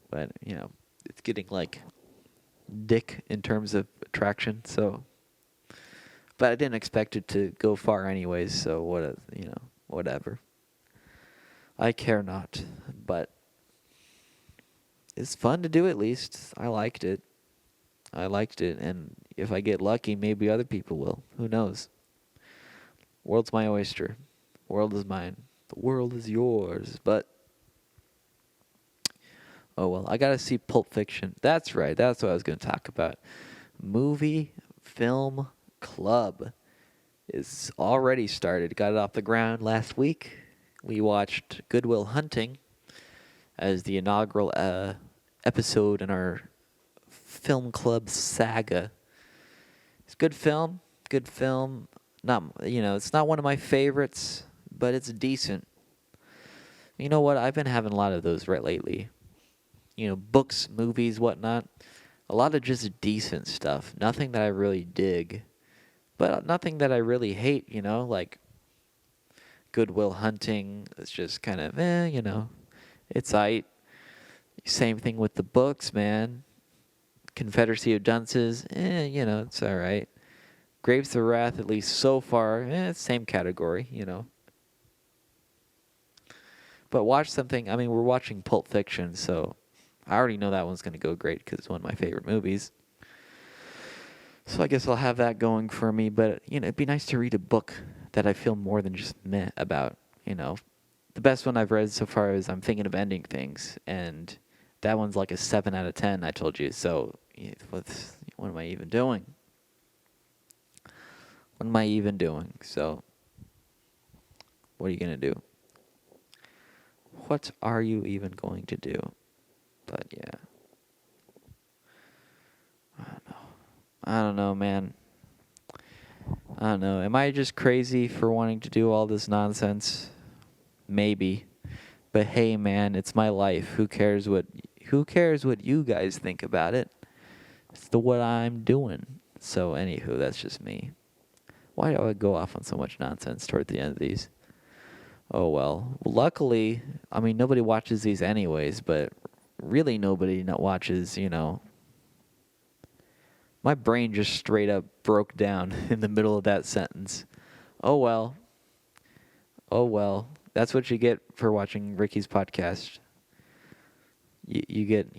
But, you know, it's getting like dick in terms of attraction, so. But I didn't expect it to go far anyways, so whatever. I care not, but it's fun to do at least. I liked it, and if I get lucky, maybe other people will. Who knows? World's my oyster. World is mine. The world is yours. But, oh well, I gotta see Pulp Fiction. That's right, that's what I was gonna talk about. Movie Film Club is already started. Got it off the ground last week. We watched Good Will Hunting as the inaugural episode in our film club saga. It's a good film. Good film. Not, it's not one of my favorites, but it's decent. You know what? I've been having a lot of those right lately. Books, movies, whatnot. A lot of just decent stuff. Nothing that I really dig, but nothing that I really hate. Like Good Will Hunting. It's just kind of it's aight. Same thing with the books, man. Confederacy of Dunces, it's all right. Grapes of Wrath, at least so far, it's same category, But watch something. I mean, we're watching Pulp Fiction, so I already know that one's going to go great because it's one of my favorite movies. So I guess I'll have that going for me. But, it'd be nice to read a book that I feel more than just meh about, The best one I've read so far is I'm Thinking of Ending Things, and that one's like a 7 out of 10, I told you. So what am I even doing? What am I even doing? So what are you going to do? What are you even going to do? But yeah. I don't know, man. I don't know. Am I just crazy for wanting to do all this nonsense? Maybe. But hey, man, it's my life. Who cares what you guys think about it? It's what I'm doing. So anywho, that's just me. Why do I go off on so much nonsense toward the end of these? Oh well. Luckily, I mean, nobody watches these anyways, but really nobody watches, My brain just straight up broke down in the middle of that sentence. Oh well. Oh well. That's what you get for watching Ricky's podcast. You get,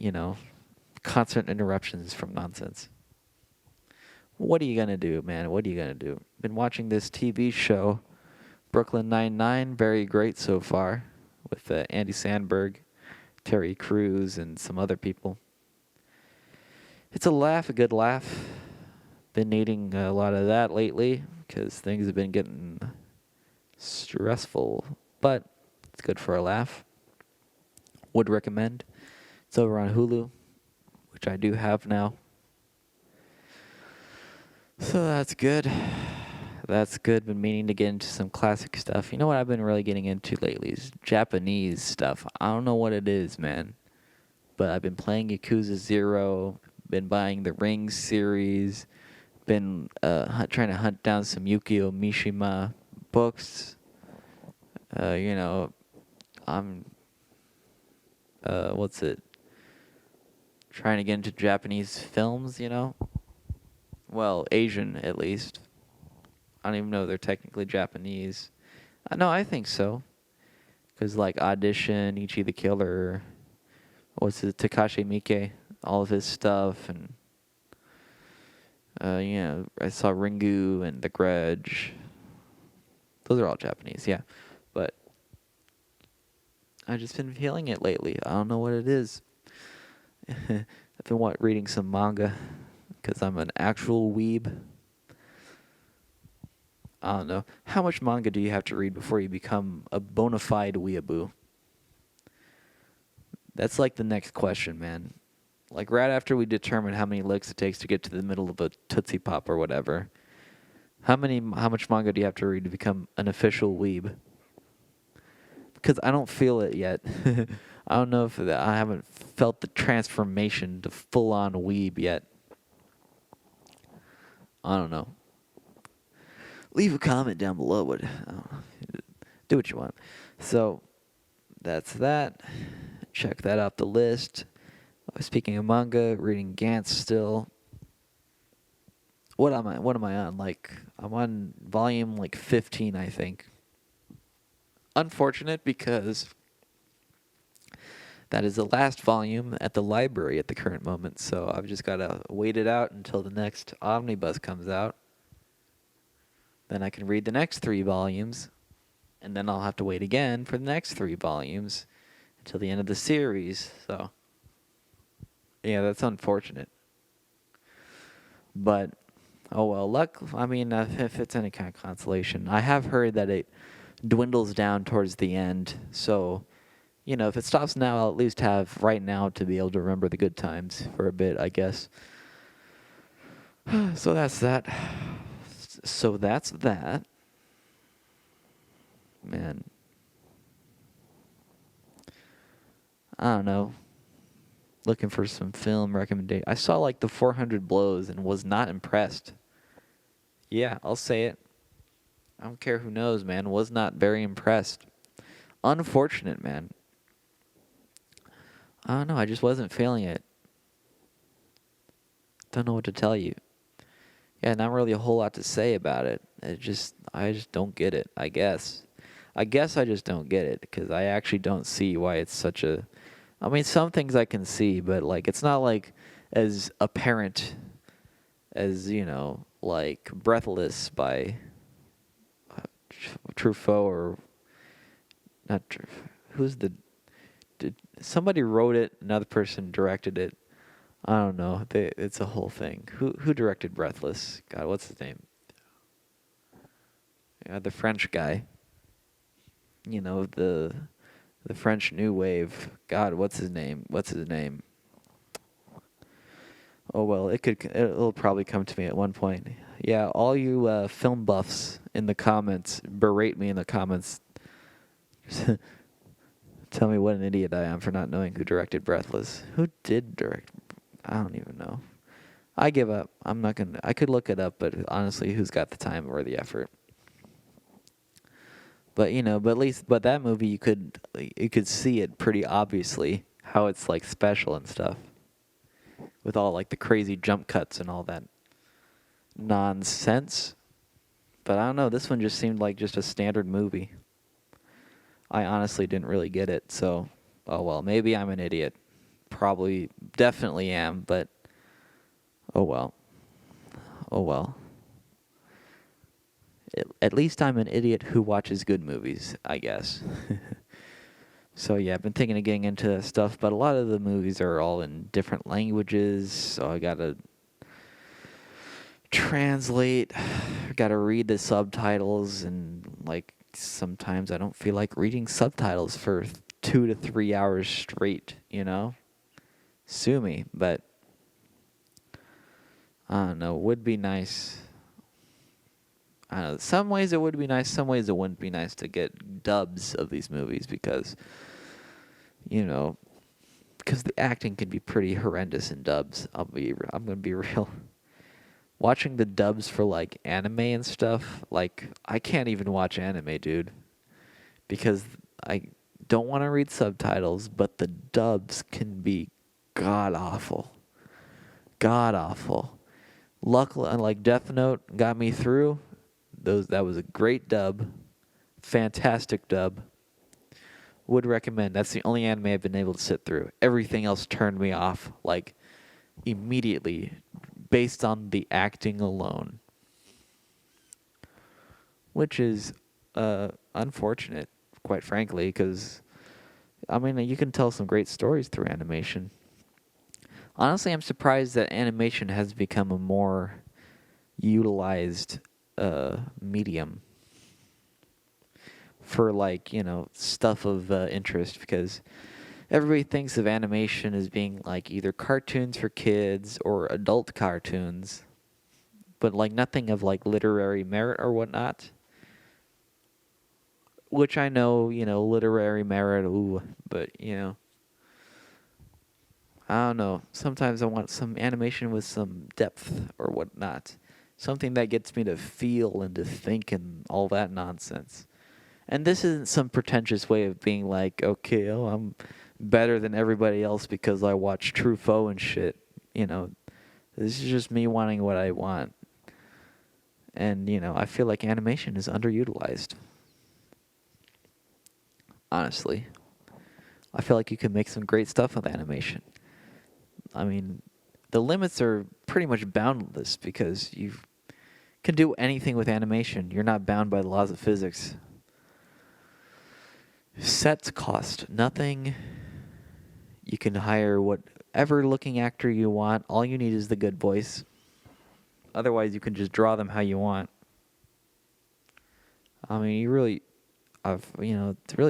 constant interruptions from nonsense. What are you going to do, man? What are you going to do? Been watching this TV show, Brooklyn Nine-Nine, very great so far, with Andy Samberg, Terry Crews, and some other people. It's a good laugh. Been needing a lot of that lately, because things have been getting stressful, but it's good for a laugh. Would recommend. It's over on Hulu, which I do have now. So that's good. That's good. Been meaning to get into some classic stuff. You know what I've been really getting into lately is Japanese stuff. I don't know what it is, man. But I've been playing Yakuza 0, been buying the Rings series, been trying to hunt down some Yukio Mishima books. I'm trying to get into Japanese films, Well, Asian, at least. I don't even know if they're technically Japanese. No, I think so. Because, like, Audition, Ichi the Killer, Takashi Miike, all of his stuff, and, I saw Ringu and The Grudge. Those are all Japanese, yeah. But I've just been feeling it lately. I don't know what it is. I've been reading some manga because I'm an actual weeb. I don't know. How much manga do you have to read before you become a bona fide weeaboo? That's like the next question, man. Like right after we determine how many licks it takes to get to the middle of a Tootsie Pop or whatever, how much manga do you have to read to become an official weeb? Because I don't feel it yet. I don't know if I haven't felt the transformation to full on weeb yet. I don't know. Leave a comment down below. Do what you want. So that's that. Check that out the list. Speaking of manga, reading Gantz still. What am I on? Like I'm on volume like 15, I think. Unfortunate because that is the last volume at the library at the current moment, so I've just got to wait it out until the next omnibus comes out. Then I can read the next 3 volumes, and then I'll have to wait again for the next 3 volumes until the end of the series. So, yeah, that's unfortunate. But, oh well, luck. I mean, if it's any kind of consolation, I have heard that it dwindles down towards the end. So, you know, if it stops now, I'll at least have right now to be able to remember the good times for a bit, I guess. So that's that. Man. I don't know. Looking for some film recommendation. I saw like the 400 Blows and was not impressed. Yeah, I'll say it. I don't care who knows, man. Was not very impressed. Unfortunate, man. I don't know. I just wasn't feeling it. Don't know what to tell you. Yeah, not really a whole lot to say about it. I just don't get it, I guess. I just don't get it because I actually don't see why it's such a... I mean, some things I can see, but like it's not like as apparent as, you know, like Breathless by Truffaut or not who's the somebody wrote it, another person directed it. I don't know. It's a whole thing. Who directed Breathless? God, what's his name? Yeah, the French guy. You know, the French New Wave. God, what's his name? Oh well, it'll probably come to me at one point. Yeah, all you film buffs in the comments, berate me in the comments. Tell me what an idiot I am for not knowing who directed Breathless. Who did direct? I don't even know. I give up. I could look it up, but honestly, who's got the time or the effort? But you know, but that movie you could see it pretty obviously how it's like special and stuff. With all like the crazy jump cuts and all that nonsense. But I don't know, this one just seemed like just a standard movie. I honestly didn't really get it, so oh well, maybe I'm an idiot. Probably definitely am, but oh well. Oh well. At least I'm an idiot who watches good movies, I guess. So yeah, I've been thinking of getting into stuff, but a lot of the movies are all in different languages, so I gotta translate, gotta read the subtitles, and like sometimes I don't feel like reading subtitles for 2 to 3 hours straight, you know? Sue me, but I don't know, would be nice. I don't know, some ways it would be nice, some ways it wouldn't be nice to get dubs of these movies because, you know, because the acting can be pretty horrendous in dubs. I'm gonna be real. Watching the dubs for like anime and stuff, like I can't even watch anime, dude, because I don't want to read subtitles, but the dubs can be god awful. God awful. Luckily, like Death Note got me through. That was a great dub. Fantastic dub. Would recommend. That's the only anime I've been able to sit through. Everything else turned me off, like, immediately, based on the acting alone. Which is unfortunate, quite frankly, because I mean, you can tell some great stories through animation. Honestly, I'm surprised that animation has become a more utilized medium for, like, stuff of interest, because everybody thinks of animation as being like either cartoons for kids or adult cartoons, but like nothing of like literary merit or whatnot. Which I know, literary merit, ooh, but I don't know. Sometimes I want some animation with some depth or whatnot. Something that gets me to feel and to think and all that nonsense. And this isn't some pretentious way of being like, okay, oh, I'm better than everybody else because I watch Truffaut and shit. This is just me wanting what I want. And, I feel like animation is underutilized. Honestly. I feel like you can make some great stuff with animation. I mean, the limits are pretty much boundless because you can do anything with animation. You're not bound by the laws of physics. Sets cost nothing. You can hire whatever looking actor you want. All you need is the good voice. Otherwise, you can just draw them how you want. I mean, it really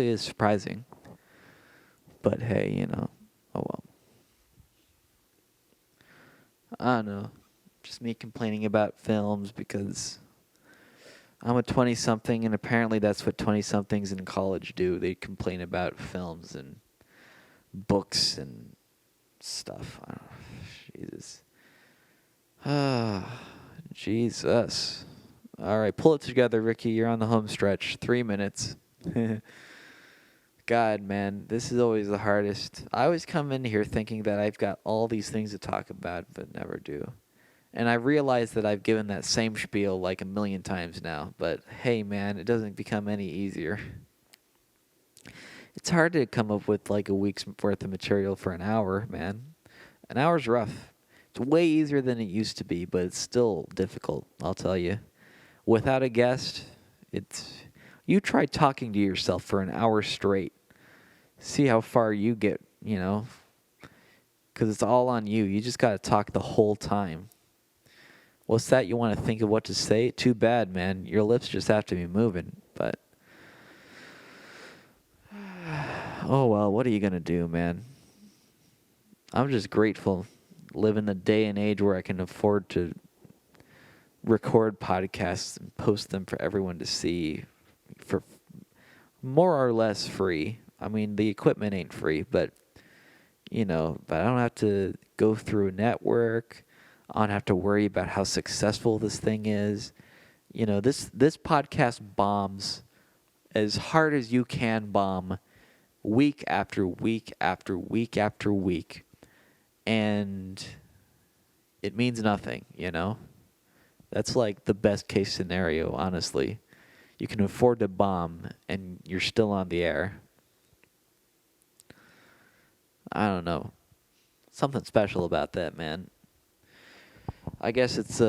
is surprising. But hey, oh well. I don't know. Just me complaining about films because I'm a 20-something, and apparently that's what 20-somethings in college do. They complain about films and books and stuff. I don't know. Jesus. Ah, Jesus. All right, pull it together, Ricky. You're on the home stretch. 3 minutes. God, man, this is always the hardest. I always come in here thinking that I've got all these things to talk about, but never do. And I realize that I've given that same spiel like a million times now, but hey, man, it doesn't become any easier. It's hard to come up with like a week's worth of material for an hour, man. An hour's rough. It's way easier than it used to be, but it's still difficult, I'll tell you. Without a guest, you try talking to yourself for an hour straight. See how far you get, because it's all on you. You just got to talk the whole time. What's that? You want to think of what to say? Too bad, man. Your lips just have to be moving. But, oh well, what are you going to do, man? I'm just grateful live in a day and age where I can afford to record podcasts and post them for everyone to see for more or less free. I mean, the equipment ain't free, but I don't have to go through a network. I don't have to worry about how successful this thing is. This podcast bombs as hard as you can bomb week after week after week after week. And it means nothing, That's like the best case scenario, honestly. You can afford to bomb and you're still on the air. I don't know. Something special about that, man. I guess it's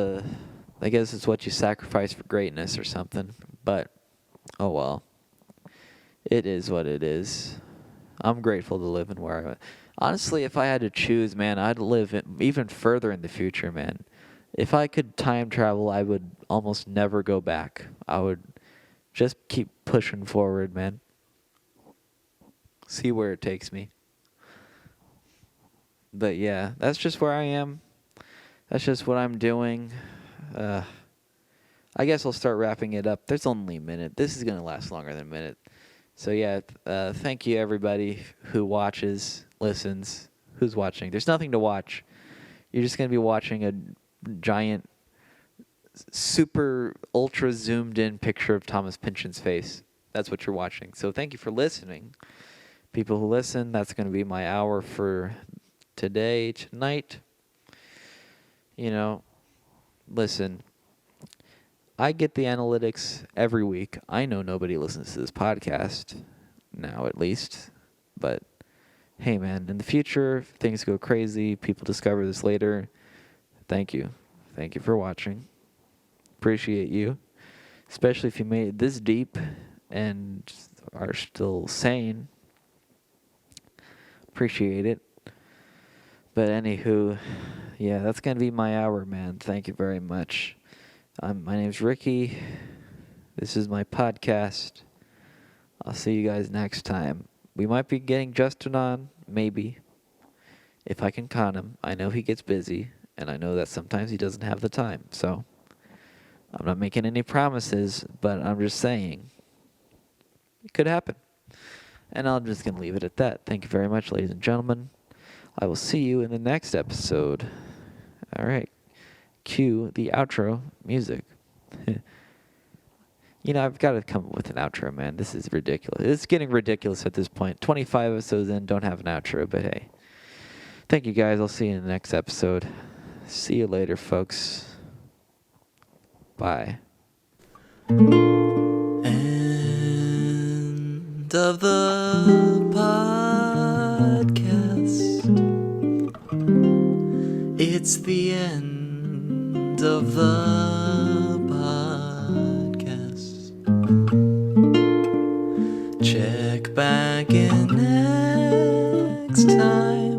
what you sacrifice for greatness or something. But oh well. It is what it is. I'm grateful to live in where I. Honestly, if I had to choose, man, I'd live even further in the future, man. If I could time travel, I would almost never go back. I would just keep pushing forward, man. See where it takes me. But yeah, that's just where I am. That's just what I'm doing. I guess I'll start wrapping it up. There's only a minute. This is going to last longer than a minute. So yeah, thank you everybody who watches, listens, who's watching. There's nothing to watch. You're just going to be watching a giant, super, ultra zoomed in picture of Thomas Pynchon's face. That's what you're watching. So thank you for listening. People who listen, that's going to be my hour for tonight. Listen, I get the analytics every week. I know nobody listens to this podcast, now at least. But, hey man, in the future, if things go crazy, people discover this later, thank you. Thank you for watching. Appreciate you. Especially if you made it this deep and are still sane. appreciate it. But anywho, yeah, that's gonna be my hour, man. Thank you very much. My name's Ricky. This is my podcast. I'll see you guys next time. We might be getting Justin on, maybe. If I can con him. I know he gets busy, and I know that sometimes he doesn't have the time. So, I'm not making any promises, but I'm just saying it could happen. And I'm just going to leave it at that. Thank you very much, ladies and gentlemen. I will see you in the next episode. All right. Cue the outro music. You know, I've got to come up with an outro, man. This is ridiculous. It's getting ridiculous at this point. 25 episodes in, don't have an outro, but hey. Thank you, guys. I'll see you in the next episode. See you later, folks. Bye. End of the podcast. It's the end of the podcast. Check back in next time.